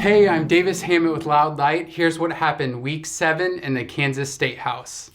Hey, I'm Davis Hammett with Loud Light. Here's what happened week 7 in the Kansas State House.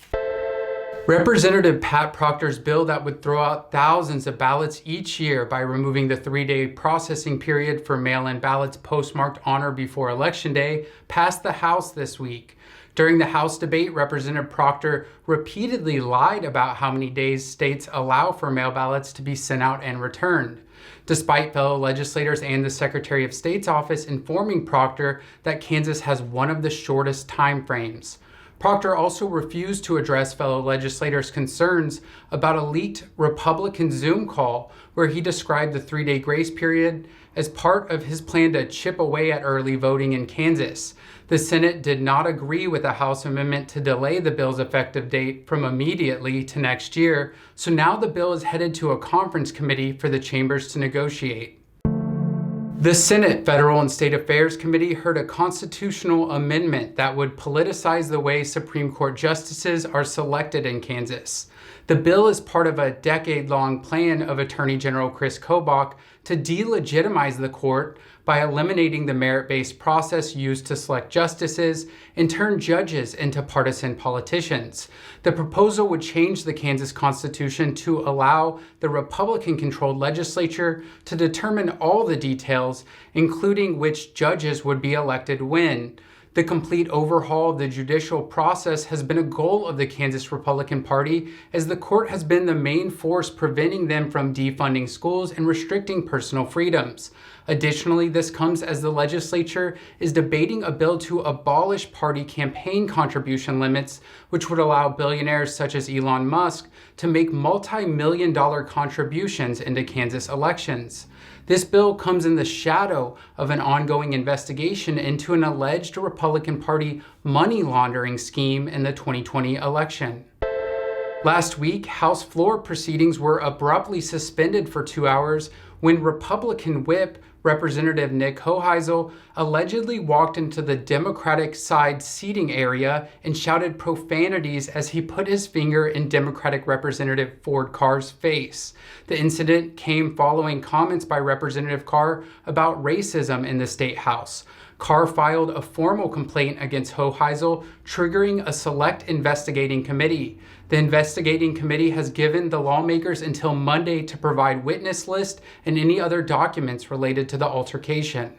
Representative Pat Proctor's bill that would throw out thousands of ballots each year by removing the 3-day processing period for mail-in ballots postmarked on or before Election Day passed the House this week. During the House debate, Representative Proctor repeatedly lied about how many days states allow for mail ballots to be sent out and returned, despite fellow legislators and the Secretary of State's office informing Proctor that Kansas has one of the shortest time frames. Proctor also refused to address fellow legislators' concerns about a leaked Republican Zoom call where he described the 3-day grace period as part of his plan to chip away at early voting in Kansas. The Senate did not agree with the House amendment to delay the bill's effective date from immediately to next year, so now the bill is headed to a conference committee for the chambers to negotiate. The Senate Federal and State Affairs Committee heard a constitutional amendment that would politicize the way Supreme Court justices are selected in Kansas. The bill is part of a decade-long plan of Attorney General Chris Kobach to delegitimize the court by eliminating the merit-based process used to select justices and turn judges into partisan politicians. The proposal would change the Kansas Constitution to allow the Republican-controlled legislature to determine all the details, including which judges would be elected when. The complete overhaul of the judicial process has been a goal of the Kansas Republican Party, as the court has been the main force preventing them from defunding schools and restricting personal freedoms. Additionally, this comes as the legislature is debating a bill to abolish party campaign contribution limits, which would allow billionaires such as Elon Musk to make multi-million-dollar contributions into Kansas elections. This bill comes in the shadow of an ongoing investigation into an alleged Republican Party money laundering scheme in the 2020 election. Last week, House floor proceedings were abruptly suspended for 2 hours when Republican whip Representative Nick Hoheisel allegedly walked into the Democratic side seating area and shouted profanities as he put his finger in Democratic Representative Ford Carr's face. The incident came following comments by Representative Carr about racism in the State House. Carr filed a formal complaint against Hoheisel, triggering a select investigating committee. The investigating committee has given the lawmakers until Monday to provide witness list and any other documents related to the altercation.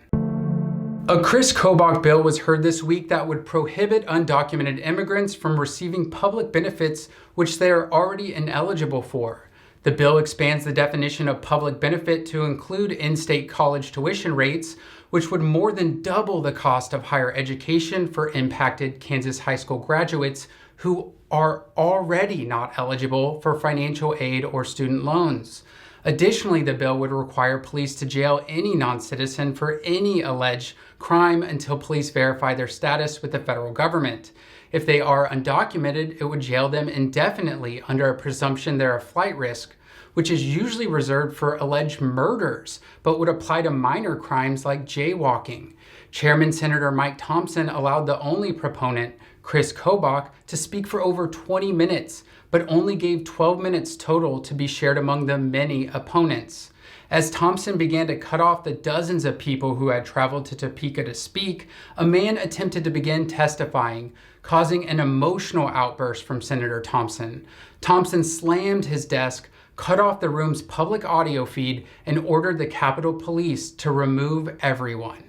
A Chris Kobach bill was heard this week that would prohibit undocumented immigrants from receiving public benefits which they are already ineligible for. The bill expands the definition of public benefit to include in-state college tuition rates, which would more than double the cost of higher education for impacted Kansas high school graduates who are already not eligible for financial aid or student loans. Additionally, the bill would require police to jail any non-citizen for any alleged crime until police verify their status with the federal government. If they are undocumented, it would jail them indefinitely under a presumption they're a flight risk, which is usually reserved for alleged murders, but would apply to minor crimes like jaywalking. Chairman Senator Mike Thompson allowed the only proponent, Chris Kobach, to speak for over 20 minutes, but only gave 12 minutes total to be shared among the many opponents. As Thompson began to cut off the dozens of people who had traveled to Topeka to speak, a man attempted to begin testifying, causing an emotional outburst from Senator Thompson. Thompson slammed his desk, cut off the room's public audio feed, and ordered the Capitol Police to remove everyone.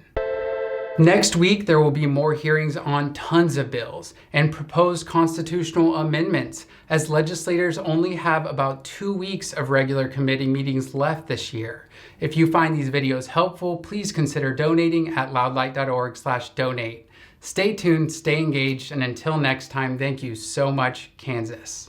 Next week, there will be more hearings on tons of bills and proposed constitutional amendments, as legislators only have about 2 weeks of regular committee meetings left this year. If you find these videos helpful, please consider donating at loudlight.org/donate. Stay tuned, stay engaged, and until next time, thank you so much, Kansas.